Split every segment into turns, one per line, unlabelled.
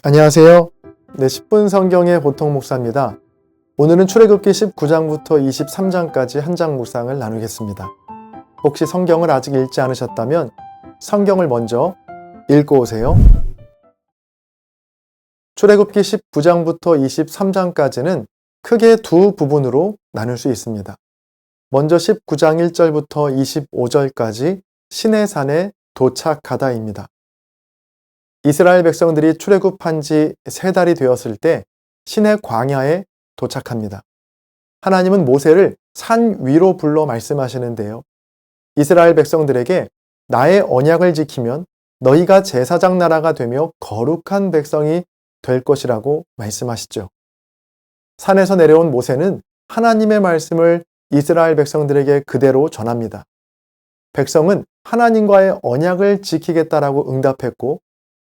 안녕하세요. 10분 성경의 보통 목사입니다. 오늘은 출애굽기 19장부터 23장까지 한 장 묵상을 나누겠습니다. 혹시 성경을 아직 읽지 않으셨다면 성경을 먼저 읽고 오세요. 출애굽기 19장부터 23장까지는 크게 두 부분으로 나눌 수 있습니다. 먼저 19장 1절부터 25절까지 시내산에 도착하다입니다. 이스라엘 백성들이 출애굽한 지 3달이 되었을 때 시내 광야에 도착합니다. 하나님은 모세를 산 위로 불러 말씀하시는데요. 이스라엘 백성들에게 나의 언약을 지키면 너희가 제사장 나라가 되며 거룩한 백성이 될 것이라고 말씀하시죠. 산에서 내려온 모세는 하나님의 말씀을 이스라엘 백성들에게 그대로 전합니다. 백성은 하나님과의 언약을 지키겠다라고 응답했고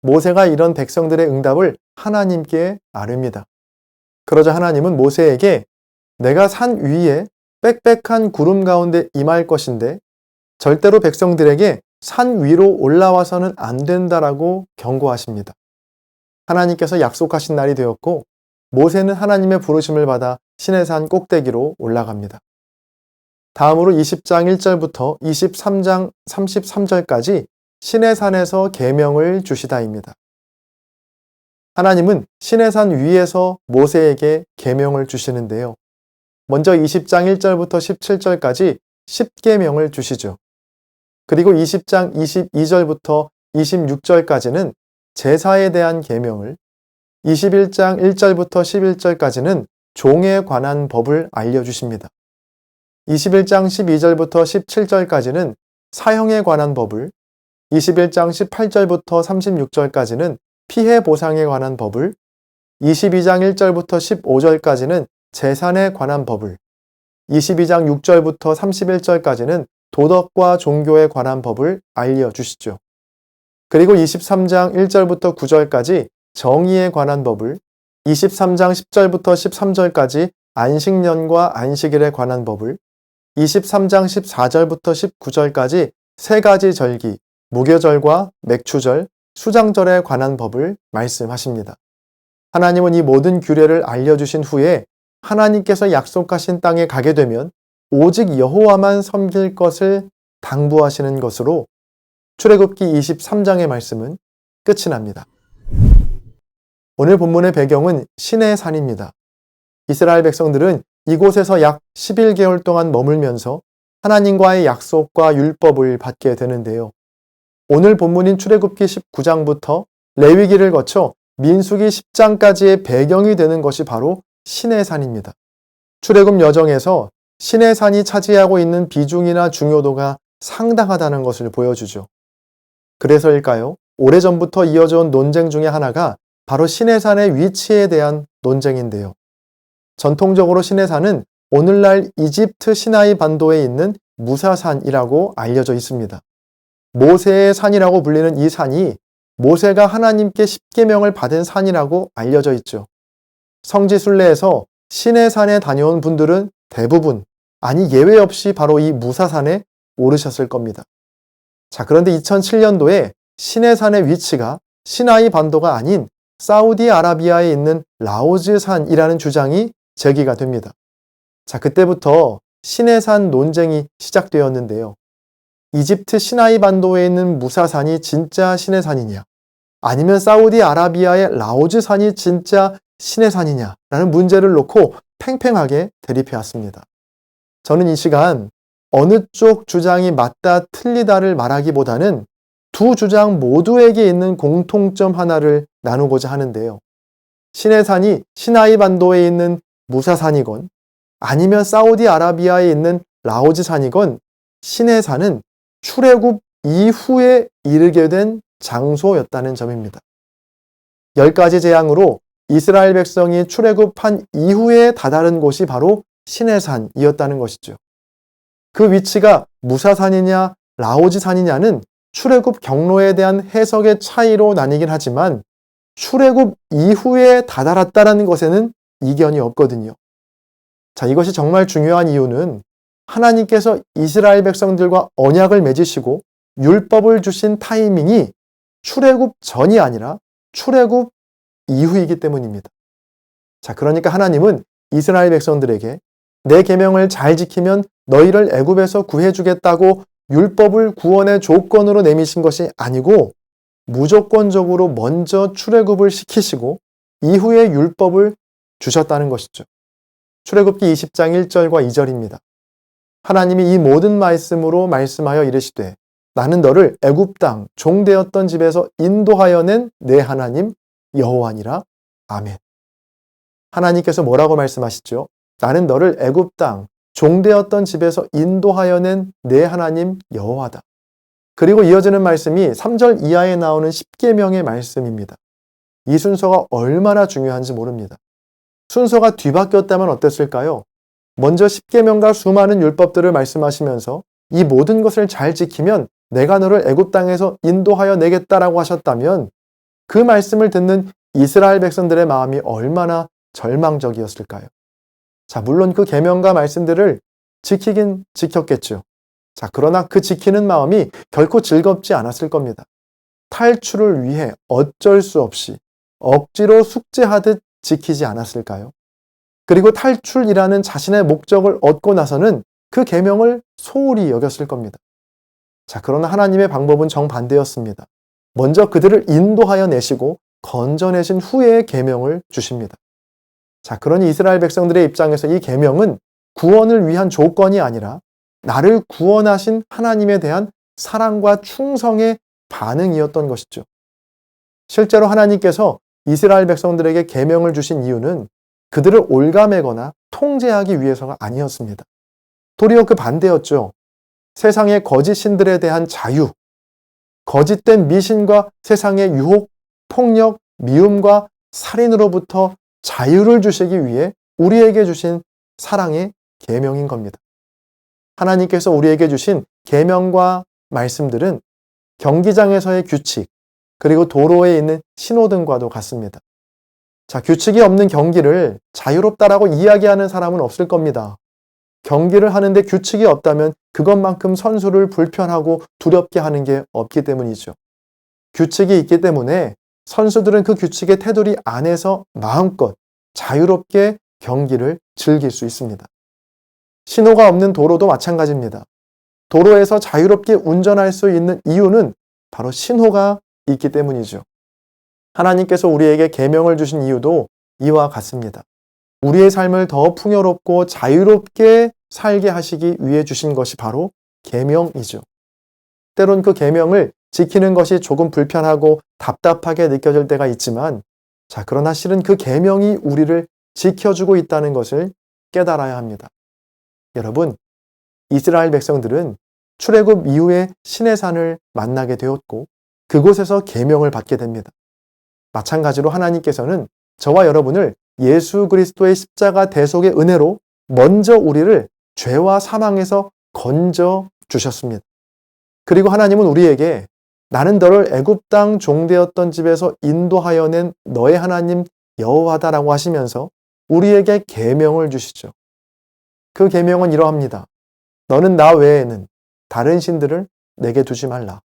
모세가 이런 백성들의 응답을 하나님께 아릅니다. 그러자 하나님은 모세에게 내가 산 위에 빽빽한 구름 가운데 임할 것인데 절대로 백성들에게 산 위로 올라와서는 안 된다라고 경고하십니다. 하나님께서 약속하신 날이 되었고 모세는 하나님의 부르심을 받아 시내산 꼭대기로 올라갑니다. 다음으로 20장 1절부터 23장 33절까지 시내산에서 계명을 주시다입니다. 하나님은 시내산 위에서 모세에게 계명을 주시는데요. 먼저 20장 1절부터 17절까지 10계명을 주시죠. 그리고 20장 22절부터 26절까지는 제사에 대한 계명을, 21장 1절부터 11절까지는 종에 관한 법을 알려주십니다. 21장 12절부터 17절까지는 사형에 관한 법을, 21장 18절부터 36절까지는 피해 보상에 관한 법을, 22장 1절부터 15절까지는 재산에 관한 법을, 22장 6절부터 31절까지는 도덕과 종교에 관한 법을 알려주시죠. 그리고 23장 1절부터 9절까지 정의에 관한 법을, 23장 10절부터 13절까지 안식년과 안식일에 관한 법을, 23장 14절부터 19절까지 3가지 절기, 무교절과 맥추절, 수장절에 관한 법을 말씀하십니다. 하나님은 이 모든 규례를 알려주신 후에 하나님께서 약속하신 땅에 가게 되면 오직 여호와만 섬길 것을 당부하시는 것으로 출애굽기 23장의 말씀은 끝이 납니다. 오늘 본문의 배경은 시내산입니다. 이스라엘 백성들은 이곳에서 약 11개월 동안 머물면서 하나님과의 약속과 율법을 받게 되는데요. 오늘 본문인 출애굽기 19장부터 레위기를 거쳐 민수기 10장까지의 배경이 되는 것이 바로 시내산입니다. 출애굽 여정에서 시내산이 차지하고 있는 비중이나 중요도가 상당하다는 것을 보여주죠. 그래서일까요? 오래전부터 이어져 온 논쟁 중에 하나가 바로 시내산의 위치에 대한 논쟁인데요. 전통적으로 시내산은 오늘날 이집트 시나이 반도에 있는 무사산이라고 알려져 있습니다. 모세의 산이라고 불리는 이 산이 모세가 하나님께 10계명을 받은 산이라고 알려져 있죠. 성지순례에서 시내산에 다녀온 분들은 대부분, 아니 예외 없이 바로 이 무사산에 오르셨을 겁니다. 그런데 2007년도에 시내산의 위치가 시나이 반도가 아닌 사우디아라비아에 있는 라오즈산이라는 주장이 제기가 됩니다. 그때부터 시내산 논쟁이 시작되었는데요. 이집트 시나이 반도에 있는 무사산이 진짜 시내산이냐, 아니면 사우디아라비아의 라오즈산이 진짜 시내산이냐라는 문제를 놓고 팽팽하게 대립해왔습니다. 저는 이 시간 어느 쪽 주장이 맞다 틀리다를 말하기보다는 두 주장 모두에게 있는 공통점 하나를 나누고자 하는데요. 시내산이 시나이 반도에 있는 무사산이건 아니면 사우디아라비아에 있는 라오즈산이건 시내산은 출애굽 이후에 이르게 된 장소였다는 점입니다. 10가지 재앙으로 이스라엘 백성이 출애굽한 이후에 다다른 곳이 바로 시내산이었다는 것이죠. 그 위치가 무사산이냐 라오즈산이냐는 출애굽 경로에 대한 해석의 차이로 나뉘긴 하지만 출애굽 이후에 다다랐다는 것에는 이견이 없거든요. 이것이 정말 중요한 이유는 하나님께서 이스라엘 백성들과 언약을 맺으시고 율법을 주신 타이밍이 출애굽 전이 아니라 출애굽 이후이기 때문입니다. 자, 그러니까 하나님은 이스라엘 백성들에게 내 계명을 잘 지키면 너희를 애굽에서 구해주겠다고 율법을 구원의 조건으로 내미신 것이 아니고 무조건적으로 먼저 출애굽을 시키시고 이후에 율법을 주셨다는 것이죠. 출애굽기 20장 1절과 2절입니다. 하나님이 이 모든 말씀으로 말씀하여 이르시되 나는 너를 애굽 땅 종되었던 집에서 인도하여 낸 내 하나님 여호와니라. 아멘. 하나님께서 뭐라고 말씀하시죠? 나는 너를 애굽 땅 종되었던 집에서 인도하여 낸 내 하나님 여호와다. 그리고 이어지는 말씀이 3절 이하에 나오는 십계명의 말씀입니다. 이 순서가 얼마나 중요한지 모릅니다. 순서가 뒤바뀌었다면 어땠을까요? 먼저 십계명과 수많은 율법들을 말씀하시면서 이 모든 것을 잘 지키면 내가 너를 애굽 땅에서 인도하여 내겠다라고 하셨다면 그 말씀을 듣는 이스라엘 백성들의 마음이 얼마나 절망적이었을까요? 자, 물론 그 계명과 말씀들을 지키긴 지켰겠죠. 자, 그러나 그 지키는 마음이 결코 즐겁지 않았을 겁니다. 탈출을 위해 어쩔 수 없이 억지로 숙제하듯 지키지 않았을까요? 그리고 탈출이라는 자신의 목적을 얻고 나서는 그 계명을 소홀히 여겼을 겁니다. 자, 그러나 하나님의 방법은 정반대였습니다. 먼저 그들을 인도하여 내시고 건져내신 후에 계명을 주십니다. 자, 그러니 이스라엘 백성들의 입장에서 이 계명은 구원을 위한 조건이 아니라 나를 구원하신 하나님에 대한 사랑과 충성의 반응이었던 것이죠. 실제로 하나님께서 이스라엘 백성들에게 계명을 주신 이유는 그들을 올가매거나 통제하기 위해서가 아니었습니다. 도리어 그 반대였죠. 세상의 거짓 신들에 대한 자유, 거짓된 미신과 세상의 유혹, 폭력, 미움과 살인으로부터 자유를 주시기 위해 우리에게 주신 사랑의 계명인 겁니다. 하나님께서 우리에게 주신 계명과 말씀들은 경기장에서의 규칙, 그리고 도로에 있는 신호등과도 같습니다. 자, 규칙이 없는 경기를 자유롭다라고 이야기하는 사람은 없을 겁니다. 경기를 하는데 규칙이 없다면 그것만큼 선수를 불편하고 두렵게 하는 게 없기 때문이죠. 규칙이 있기 때문에 선수들은 그 규칙의 테두리 안에서 마음껏 자유롭게 경기를 즐길 수 있습니다. 신호가 없는 도로도 마찬가지입니다. 도로에서 자유롭게 운전할 수 있는 이유는 바로 신호가 있기 때문이죠. 하나님께서 우리에게 계명을 주신 이유도 이와 같습니다. 우리의 삶을 더 풍요롭고 자유롭게 살게 하시기 위해 주신 것이 바로 계명이죠. 때론 그 계명을 지키는 것이 조금 불편하고 답답하게 느껴질 때가 있지만, 자, 그러나 실은 그 계명이 우리를 지켜주고 있다는 것을 깨달아야 합니다. 여러분, 이스라엘 백성들은 출애굽 이후에 시내산을 만나게 되었고 그곳에서 계명을 받게 됩니다. 마찬가지로 하나님께서는 저와 여러분을 예수 그리스도의 십자가 대속의 은혜로 먼저 우리를 죄와 사망에서 건져 주셨습니다. 그리고 하나님은 우리에게 나는 너를 애굽 땅 종되었던 집에서 인도하여 낸 너의 하나님 여호와다라고 하시면서 우리에게 계명을 주시죠. 그 계명은 이러합니다. 너는 나 외에는 다른 신들을 내게 두지 말라.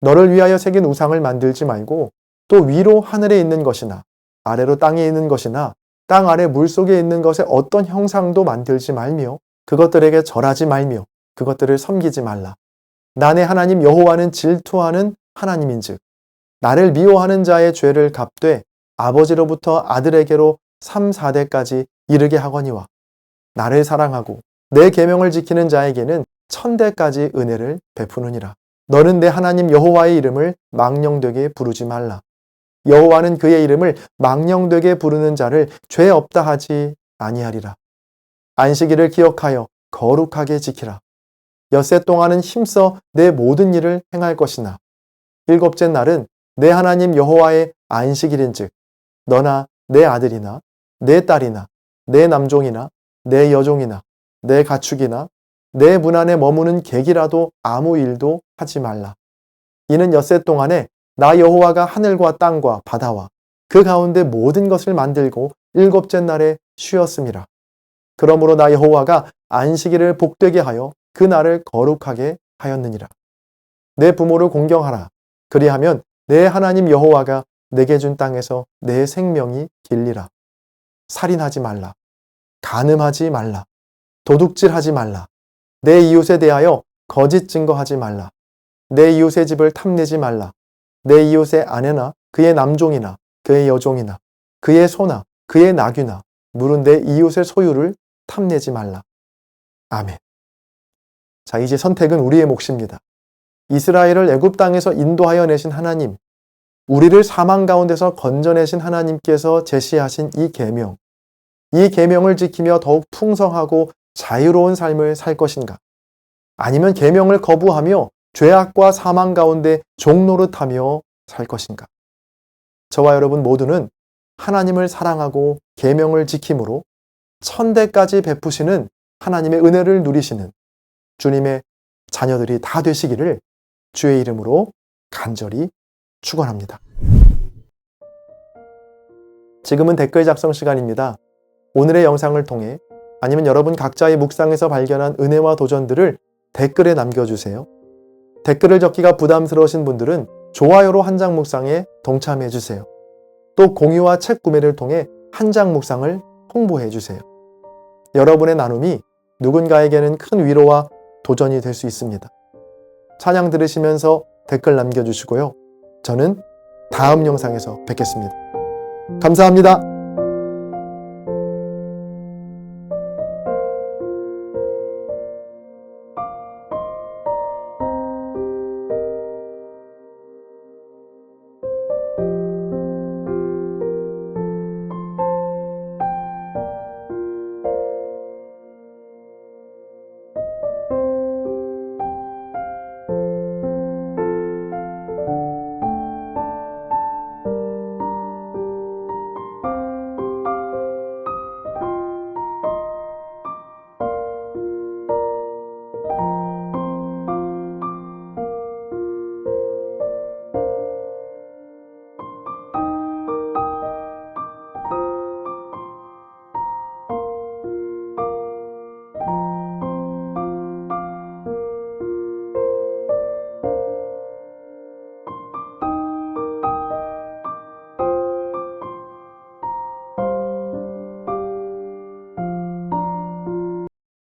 너를 위하여 새긴 우상을 만들지 말고 또 위로 하늘에 있는 것이나 아래로 땅에 있는 것이나 땅 아래 물속에 있는 것의 어떤 형상도 만들지 말며 그것들에게 절하지 말며 그것들을 섬기지 말라. 나의 하나님 여호와는 질투하는 하나님인즉 나를 미워하는 자의 죄를 갚되 아버지로부터 아들에게로 3, 4대까지 이르게 하거니와 나를 사랑하고 내 계명을 지키는 자에게는 1000대까지 은혜를 베푸느니라. 너는 내 하나님 여호와의 이름을 망령되게 부르지 말라. 여호와는 그의 이름을 망령되게 부르는 자를 죄 없다 하지 아니하리라. 안식일을 기억하여 거룩하게 지키라. 엿새 동안은 힘써 내 모든 일을 행할 것이나 일곱째 날은 내 하나님 여호와의 안식일인즉 너나 내 아들이나 내 딸이나 내 남종이나 내 여종이나 내 가축이나 내 문 안에 머무는 객이라도 아무 일도 하지 말라. 이는 엿새 동안에 나 여호와가 하늘과 땅과 바다와 그 가운데 모든 것을 만들고 일곱째 날에 쉬었음이라. 그러므로 나 여호와가 안식일을 복되게 하여 그 날을 거룩하게 하였느니라. 내 부모를 공경하라. 그리하면 내 하나님 여호와가 내게 준 땅에서 내 생명이 길리라. 살인하지 말라. 간음하지 말라. 도둑질하지 말라. 내 이웃에 대하여 거짓 증거하지 말라. 내 이웃의 집을 탐내지 말라. 내 이웃의 아내나 그의 남종이나 그의 여종이나 그의 소나 그의 나귀나 물은 내 이웃의 소유를 탐내지 말라. 아멘. 자, 이제 선택은 우리의 몫입니다. 이스라엘을 애굽 땅에서 인도하여 내신 하나님, 우리를 사망 가운데서 건져내신 하나님께서 제시하신 이 계명, 이 계명을 지키며 더욱 풍성하고 자유로운 삶을 살 것인가? 아니면 계명을 거부하며 죄악과 사망 가운데 종노릇하며 살 것인가? 저와 여러분 모두는 하나님을 사랑하고 계명을 지킴으로 천대까지 베푸시는 하나님의 은혜를 누리시는 주님의 자녀들이 다 되시기를 주의 이름으로 간절히 축원합니다. 지금은 댓글 작성 시간입니다. 오늘의 영상을 통해 아니면 여러분 각자의 묵상에서 발견한 은혜와 도전들을 댓글에 남겨주세요. 댓글을 적기가 부담스러우신 분들은 좋아요로 한장 묵상에 동참해 주세요. 또 공유와 책 구매를 통해 한장 묵상을 홍보해 주세요. 여러분의 나눔이 누군가에게는 큰 위로와 도전이 될 수 있습니다. 찬양 들으시면서 댓글 남겨주시고요. 저는 다음 영상에서 뵙겠습니다. 감사합니다.